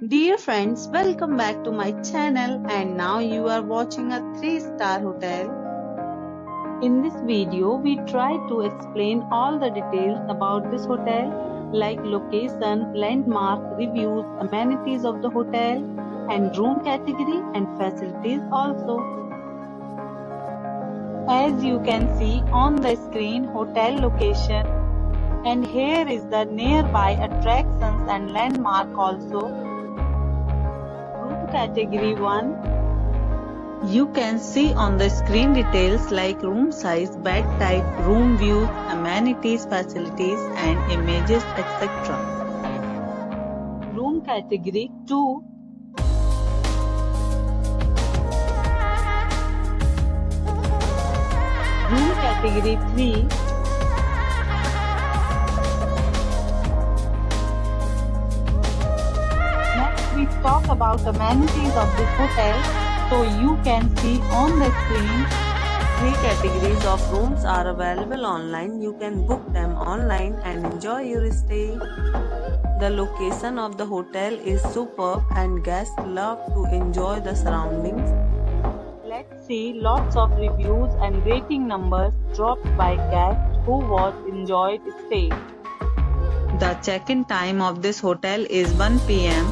Dear friends, welcome back to my channel, and now you are watching a 3-star hotel. In this video, we try to explain all the details about this hotel, like location, landmark, reviews, amenities of the hotel, and room category and facilities also. As you can see on the screen, hotel location, and here is the nearby attractions and landmark also. Room category 1. You can see on the screen details like room size, bed type, room views, amenities, facilities, and images, etc. Room category 2. Room category 3. Next we talk about amenities of this hotel. So you can see on the screen, 3 categories of rooms are available online. You can book them online and enjoy your stay. The location of the hotel is superb and guests love to enjoy the surroundings. Let's see lots of reviews and rating numbers dropped by guests who was enjoyed stay. The check-in time of this hotel is 1 p.m.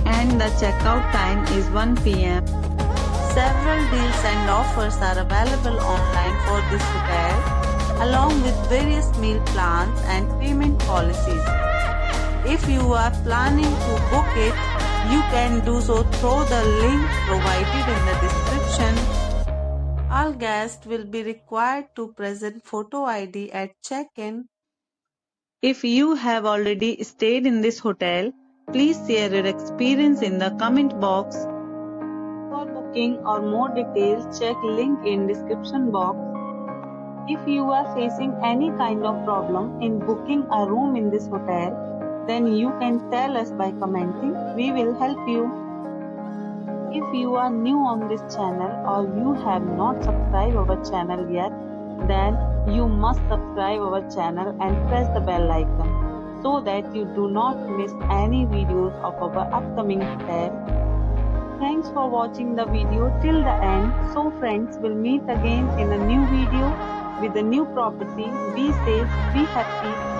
and the checkout time is 1 p.m. Several deals and offers are available online for this hotel, along with various meal plans and payment policies. If you are planning to book it, you can do so through the link provided in the description. All guests will be required to present photo ID at check-in. If you have already stayed in this hotel, please share your experience in the comment box. For booking or more details, check link in description box. If you are facing any kind of problem in booking a room in this hotel, then you can tell us by commenting. We will help you. If you are new on this channel or you have not subscribed our channel yet, then you must subscribe our channel and press the bell icon so that you do not miss any videos of our upcoming hotel. Thanks for watching the video till the end. So friends, will meet again in a new video with a new property. Be safe, be happy.